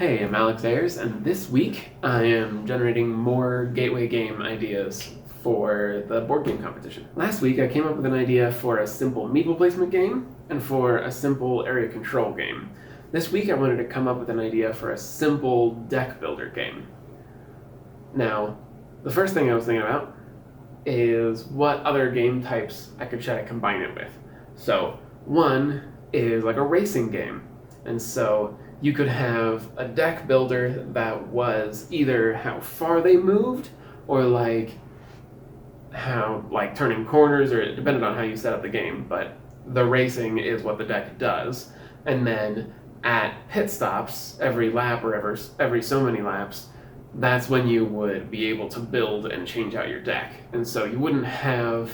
Hey, I'm Æyers, and this week I am generating more gateway game ideas for the board game competition. Last week I came up with an idea for a simple meeple placement game and for a simple area control game. This week I wanted to come up with an idea for a simple deck builder game. Now, the first thing I was thinking about is what other game types I could try to combine it with. So, one is like a racing game, and so you could have a deck builder that was either how far they moved or how turning corners, or it depended on how you set up the game, but the racing is what the deck does. And then at pit stops every lap or every so many laps, that's when you would be able to build and change out your deck. And so you wouldn't have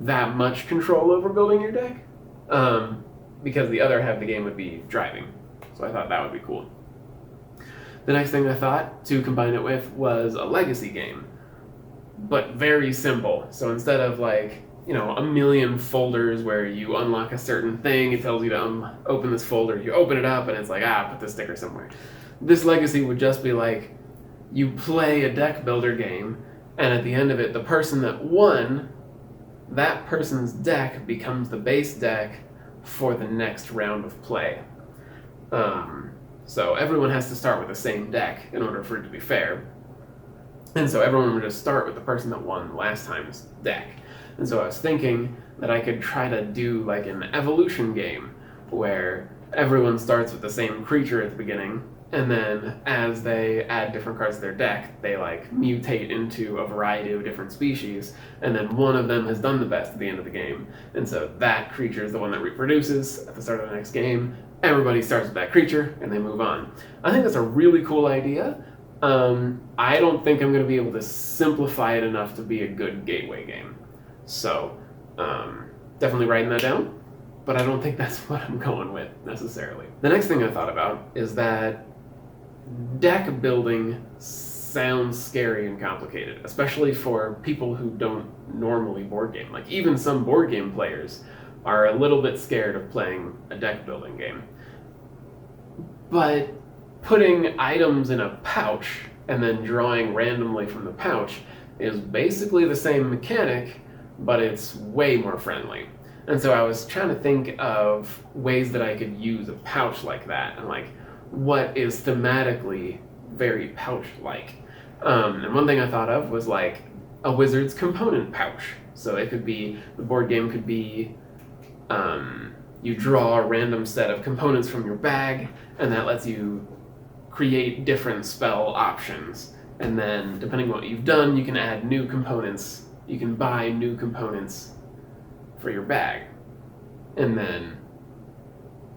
that much control over building your deck, because the other half of the game would be driving. So I thought that would be cool. The next thing I thought to combine it with was a legacy game, but very simple. So instead of a million folders where you unlock a certain thing, it tells you to open this folder, you open it up and it's like, put this sticker somewhere. This legacy would just be like, you play a deck builder game, and at the end of it, the person that won, that person's deck becomes the base deck for the next round of play. So everyone has to start with the same deck in order for it to be fair. And so everyone would just start with the person that won last time's deck. And so I was thinking that I could try to do like an evolution game where everyone starts with the same creature at the beginning, and then as they add different cards to their deck, they mutate into a variety of different species, and then one of them has done the best at the end of the game. And so that creature is the one that reproduces at the start of the next game. Everybody starts with that creature, and they move on. I think that's a really cool idea. I don't think I'm going to be able to simplify it enough to be a good gateway game. So, definitely writing that down, but I don't think that's what I'm going with, necessarily. The next thing I thought about is that deck building sounds scary and complicated, especially for people who don't normally board game. Like, even some board game players are a little bit scared of playing a deck building game. But putting items in a pouch and then drawing randomly from the pouch is basically the same mechanic, but it's way more friendly. And so I was trying to think of ways that I could use a pouch like that, and what is thematically very pouch-like. And one thing I thought of was a wizard's component pouch. So it could be, the board game could be, you draw a random set of components from your bag, and that lets you create different spell options. And then, depending on what you've done, you can add new components. You can buy new components for your bag. And then,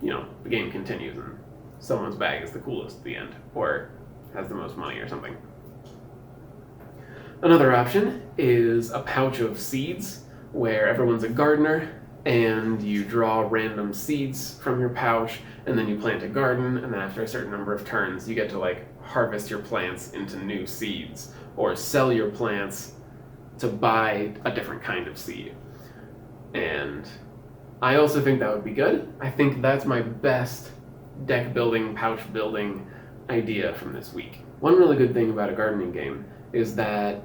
the game continues, and someone's bag is the coolest at the end, or has the most money or something. Another option is a pouch of seeds, where everyone's a gardener, and you draw random seeds from your pouch, and then you plant a garden, and then after a certain number of turns, you get to harvest your plants into new seeds, or sell your plants to buy a different kind of seed. And I also think that would be good. I think that's my best deck building, pouch building idea from this week. One really good thing about a gardening game is that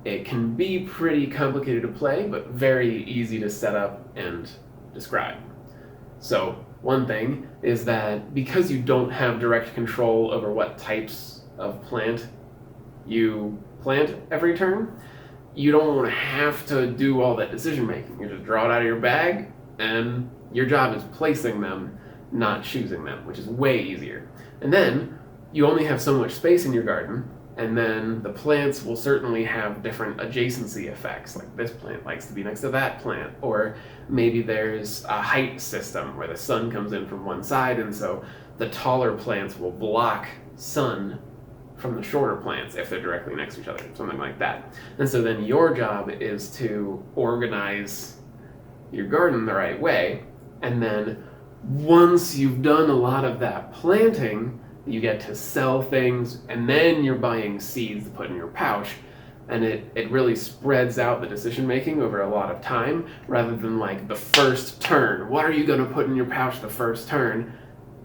it can be pretty complicated to play, but very easy to set up and describe. So one thing is that because you don't have direct control over what types of plant you plant every turn, you don't have to do all that decision making. You just draw it out of your bag, and your job is placing them, not choosing them, which is way easier. And then you only have so much space in your garden, and then the plants will certainly have different adjacency effects. Like this plant likes to be next to that plant, or maybe there's a height system where the sun comes in from one side, and so the taller plants will block sun from the shorter plants if they're directly next to each other, something like that. And so then your job is to organize your garden the right way, and then once you've done a lot of that planting, you get to sell things, and then you're buying seeds to put in your pouch, and it really spreads out the decision making over a lot of time, rather than the first turn. What are you going to put in your pouch the first turn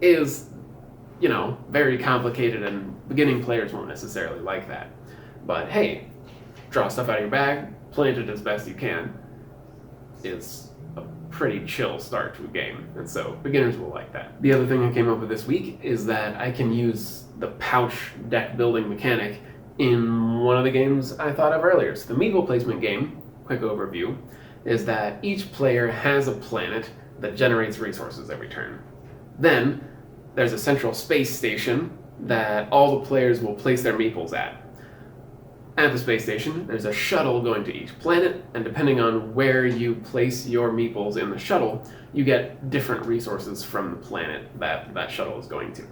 is you know, very complicated, and beginning players won't necessarily like that. But hey, draw stuff out of your bag, plant it as best you can, is a pretty chill start to a game, and so beginners will like that. The other thing I came up with this week is that I can use the pouch deck building mechanic in one of the games I thought of earlier. So the meeple placement game, quick overview, is that each player has a planet that generates resources every turn. Then there's a central space station that all the players will place their meeples at. At the space station, there's a shuttle going to each planet, and depending on where you place your meeples in the shuttle, you get different resources from the planet that that shuttle is going to.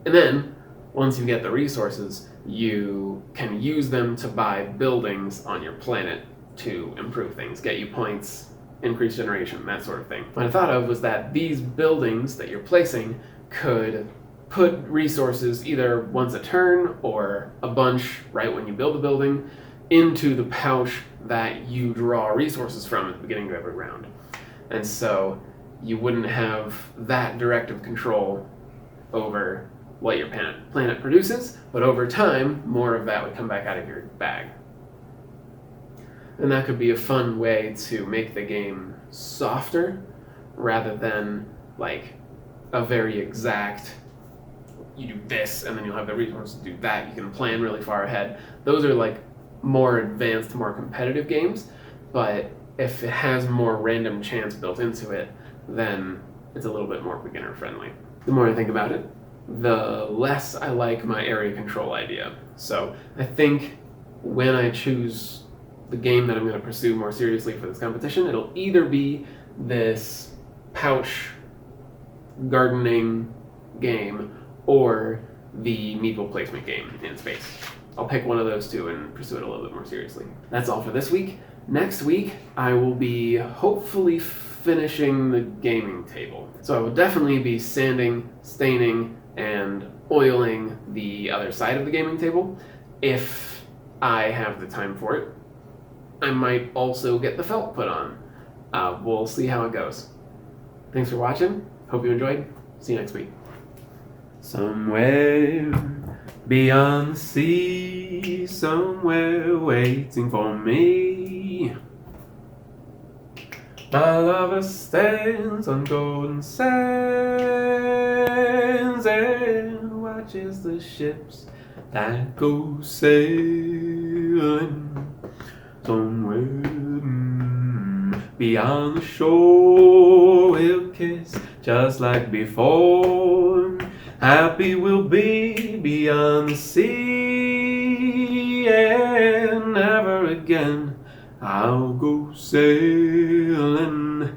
And then, once you get the resources, you can use them to buy buildings on your planet to improve things, get you points, increase generation, that sort of thing. What I thought of was that these buildings that you're placing could put resources either once a turn or a bunch right when you build a building into the pouch that you draw resources from at the beginning of every round. And so you wouldn't have that directive control over what your planet produces, but over time, more of that would come back out of your bag. And that could be a fun way to make the game softer rather than like a very exact, you do this and then you'll have the resources to do that. You can plan really far ahead. Those are like more advanced, more competitive games, but if it has more random chance built into it, then it's a little bit more beginner friendly. The more I think about it, the less I like my area control idea. So I think when I choose the game that I'm going to pursue more seriously for this competition, it'll either be this pouch gardening game or the meeple placement game in space. I'll pick one of those two and pursue it a little bit more seriously. That's all for this week. Next week, I will be hopefully finishing the gaming table. So I will definitely be sanding, staining, and oiling the other side of the gaming table if I have the time for it. I might also get the felt put on. We'll see how it goes. Thanks for watching. Hope you enjoyed. See you next week. Somewhere beyond the sea, somewhere waiting for me, my lover stands on golden sands and watches the ships that go sailing. Somewhere beyond the shore, we'll kiss just like before. Happy we'll be beyond the sea, and never again I'll go sailing.